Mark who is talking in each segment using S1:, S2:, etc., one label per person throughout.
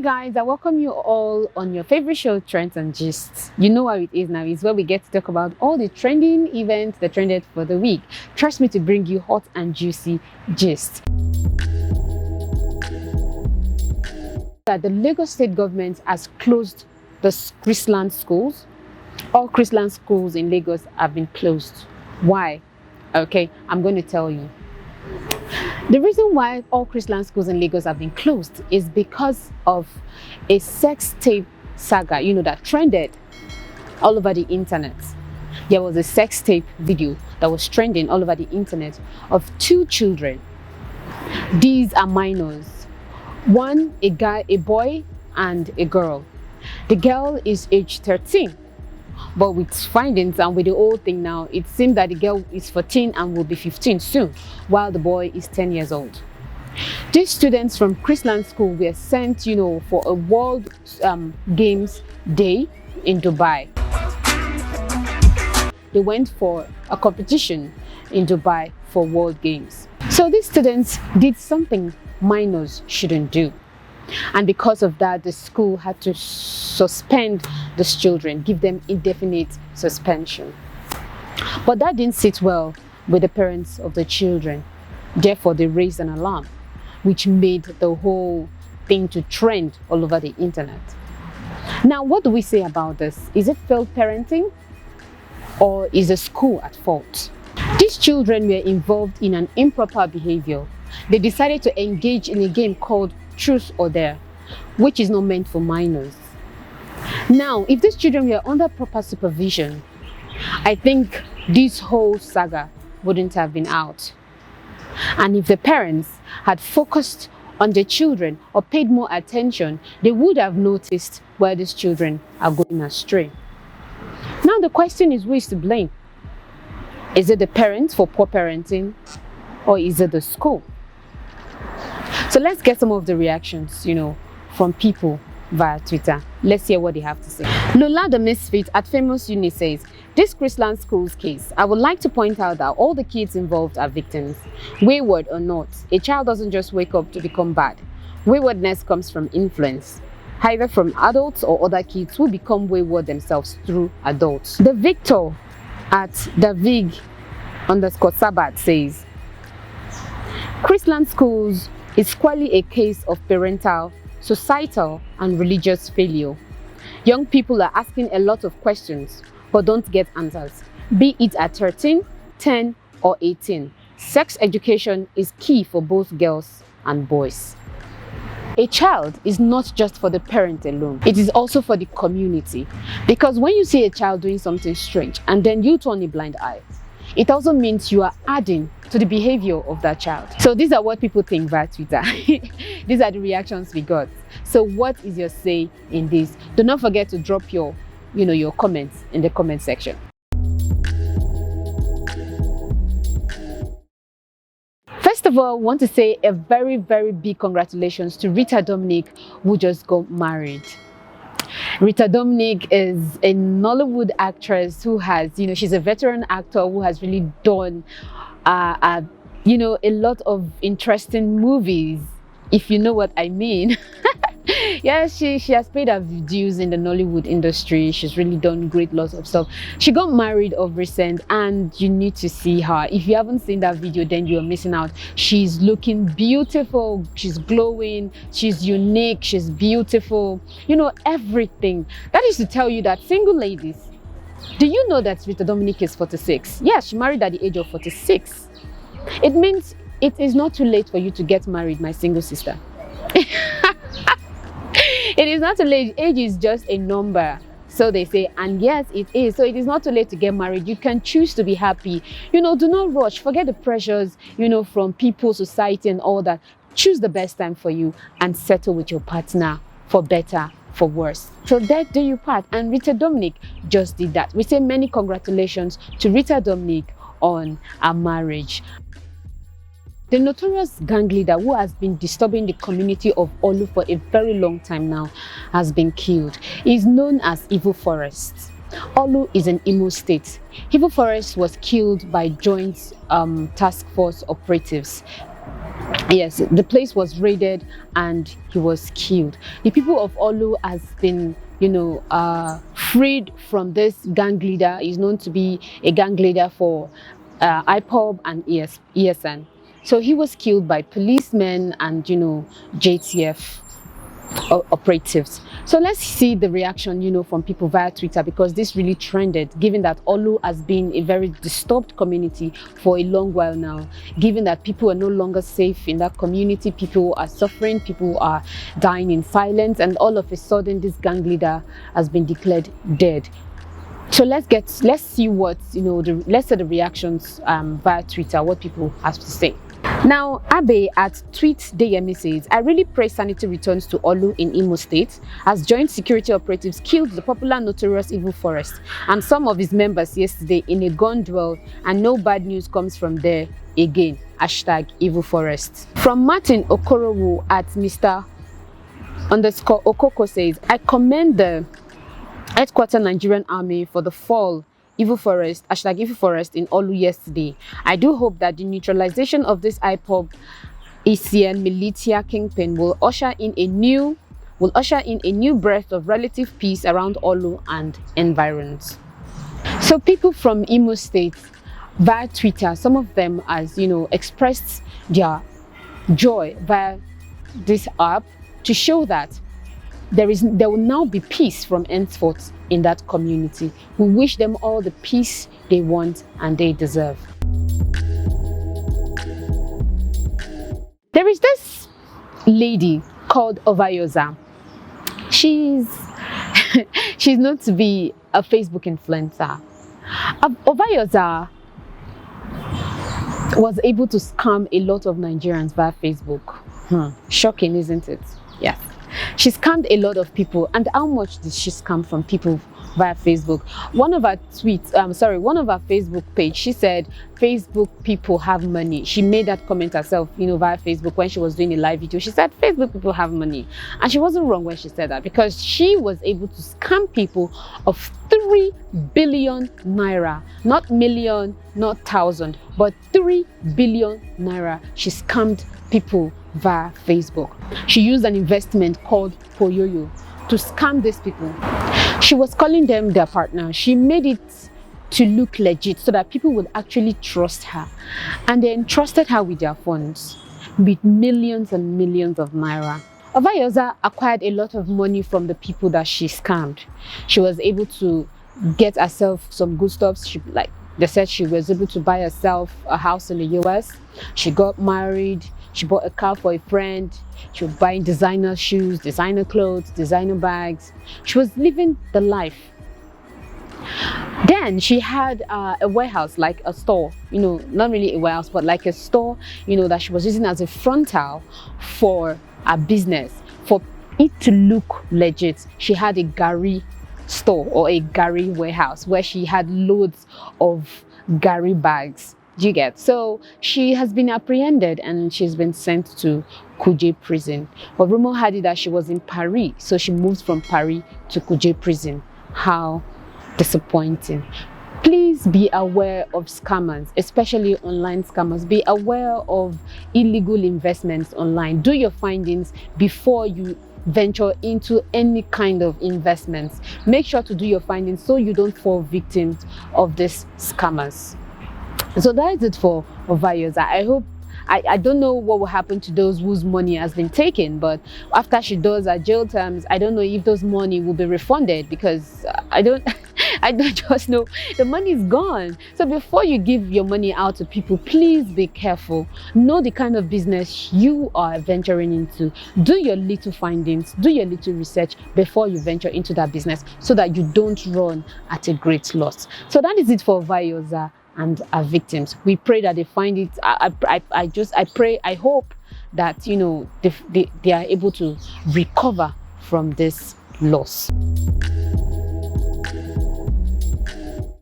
S1: guys, I welcome you all on your favorite show, Trends and Gists. You know how it is now. It's where we get to talk about all the trending events that trended for the week. Trust me to bring you hot and juicy gist. That the Lagos state government has closed the Chrisland schools. All Chrisland schools in Lagos have been closed. Why? Okay, I'm going to tell you. The reason why all Chrisland schools in Lagos have been closed is because of a sex tape saga, that trended all over the internet. There was a sex tape video that was trending all over the internet of two children. These are minors. One, a boy and a girl. The girl is age 13. But with findings and with the whole thing now, it seems that the girl is 14 and will be 15 soon, while the boy is 10 years old. These students from Chrisland School were sent, for a World Games Day in Dubai. They went for a competition in Dubai for World Games. So these students did something minors shouldn't do. And because of that, the school had to suspend these children, give them indefinite suspension. But that didn't sit well with the parents of the children. Therefore, they raised an alarm, which made the whole thing to trend all over the internet. Now, what do we say about this? Is it failed parenting, or is the school at fault? These children were involved in an improper behavior. They decided to engage in a game called Truth or Dare, which is not meant for minors. Now, if these children were under proper supervision, I think this whole saga wouldn't have been out. And if the parents had focused on the children or paid more attention, they would have noticed where these children are going astray. Now the question is, who is to blame? Is it the parents for poor parenting, or is it the school? So let's get some of the reactions, from people via Twitter. Let's hear what they have to say. Lola the Misfit at Famous Uni says, this Chrisland Schools case, I would like to point out that all the kids involved are victims. Wayward or not, a child doesn't just wake up to become bad. Waywardness comes from influence, either from adults or other kids who become wayward themselves through adults. The Victor at Davig_Sabat says, Chrisland Schools is squarely a case of parental, societal, and religious failure. Young people are asking a lot of questions but don't get answers, be it at 13, 10, or 18. Sex education is key for both girls and boys. A child is not just for the parent alone, it is also for the community. Because when you see a child doing something strange and then you turn a blind eye, it also means you are adding to the behavior of that child. So these are what people think via Twitter. These are the reactions we got. So what is your say in this? Do not forget to drop your comments in the comment section. First of all, I want to say a very, very big congratulations to Rita Dominic, who just got married. Rita Dominic is a Nollywood actress who has, she's a veteran actor who has really done, a lot of interesting movies, if you know what I mean. Yeah, she has paid her dues in the Nollywood industry. She's really done lots of stuff. She got married of recent, and you need to see her. If you haven't seen that video, then you're missing out. She's looking beautiful. She's glowing. She's unique. She's beautiful. Everything. That is to tell you that single ladies, do you know that Rita Dominic is 46? Yeah, she married at the age of 46. It means it is not too late for you to get married, my single sister. It is not too late. Age is just a number, so they say, and yes, it is. So it is not too late to get married. You can choose to be happy. Do not rush. Forget the pressures, from people, society, and all that. Choose the best time for you and settle with your partner for better, for worse. So that do you part. And Rita Dominic just did that. We say many congratulations to Rita Dominic on her marriage. The notorious gang leader who has been disturbing the community of Olu for a very long time now has been killed. He is known as Evil Forest. Olu is in Imo State. Evil Forest was killed by joint task force operatives. Yes, the place was raided and he was killed. The people of Olu has been, freed from this gang leader. He's known to be a gang leader for IPOB and ESN. So he was killed by policemen and, JTF operatives. So let's see the reaction, from people via Twitter, because this really trended, given that Olu has been a very disturbed community for a long while now, given that people are no longer safe in that community, people are suffering, people are dying in silence, and all of a sudden this gang leader has been declared dead. So let's see what, let's see the reactions via Twitter, what people have to say. Now, Abe at TweetDayemi says, I really pray sanity returns to Olu in Imo State, as joint security operatives killed the popular notorious Evil Forest and some of his members yesterday in a gun duel, and no bad news comes from there again. Hashtag Evil Forest. From Martin Okorowu at Mr_Okoko says, I commend the headquarter Nigerian Army for the fall Evil Forest, hashtag Evil Forest in Olu yesterday. I do hope that the neutralization of this IPOB ECN militia kingpin will usher in a new breath of relative peace around Olu and environs. So people from Imo State via Twitter, some of them expressed their joy via this app to show that there will now be peace from henceforth in that community. We wish them all the peace they want and they deserve. There is this lady called Ovayoza. She's known to be a Facebook influencer. Ovayoza was able to scam a lot of Nigerians via Facebook. Shocking, isn't it? Yes. She scammed a lot of people. And how much did she scam from people via Facebook? One of her Facebook page, she said, Facebook people have money. She made that comment herself, via Facebook when she was doing a live video. She said, Facebook people have money. And she wasn't wrong when she said that, because she was able to scam people of 3 billion naira. Not million, not thousand, but 3 billion naira. She scammed people via Facebook. She used an investment called Poyoyo to scam these people. She was calling them their partner. She made it to look legit so that people would actually trust her, and they entrusted her with their funds, with millions and millions of naira. Ovayoza acquired a lot of money from the people that she scammed. She was able to get herself some good stuff. They said she was able to buy herself a house in the US. She got married. She bought a car for a friend. She was buying designer shoes, designer clothes, designer bags. She was living the life. Then she had a warehouse, like a store, not really a warehouse, but like a store, that she was using as a frontal for a business. For it to look legit, she had a Gary store or a Gary warehouse where she had loads of Gary bags. Do you get? So she has been apprehended and she's been sent to Kuje prison. But rumor had it that she was in Paris, so she moved from Paris to Kuje prison. How disappointing. Please be aware of scammers, especially online scammers. Be aware of illegal investments online. Do your findings before you venture into any kind of investments. Make sure to do your findings so you don't fall victim of these scammers. So that is it for Ovayoza. I don't know what will happen to those whose money has been taken, but after she does her jail terms, I don't know if those money will be refunded, because I don't just know. The money is gone. So before you give your money out to people, please be careful. Know the kind of business you are venturing into. Do your little findings, do your little research before you venture into that business, so that you don't run at a great loss. So that is it for Ovayoza and our victims. We pray that they find it. I hope that they are able to recover from this loss.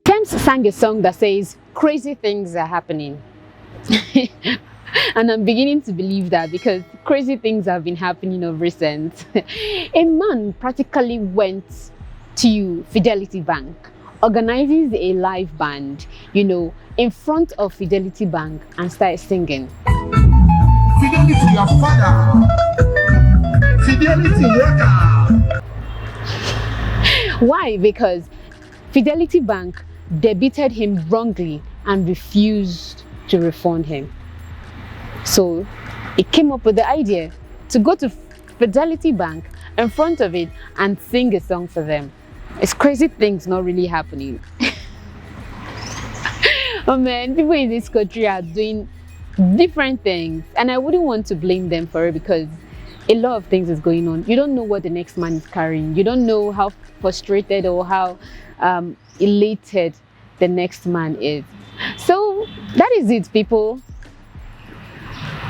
S1: Temps sang a song that says crazy things are happening. And I'm beginning to believe that, because crazy things have been happening of recent. A man practically went to Fidelity Bank, organizes a live band, in front of Fidelity Bank, and started singing.
S2: Fidelity your father. Fidelity worker.
S1: Why? Because Fidelity Bank debited him wrongly and refused to refund him. So he came up with the idea to go to Fidelity Bank in front of it and sing a song for them. It's crazy things not really happening. Oh man, people in this country are doing different things, and I wouldn't want to blame them for it because a lot of things is going on. You don't know what the next man is carrying. You don't know how frustrated or how elated the next man is. So that is it, people.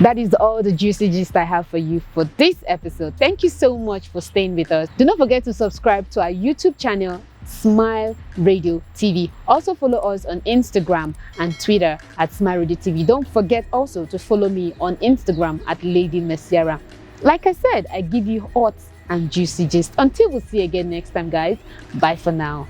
S1: That is all the juicy gist I have for you for this episode. Thank you so much for staying with us. Do not forget to subscribe to our YouTube channel, Smile Radio TV. Also follow us on Instagram and Twitter at Smile Radio TV. Don't forget also to follow me on Instagram at Lady Messiera. Like I said, I give you hot and juicy gist. Until we see you again next time, guys. Bye for now.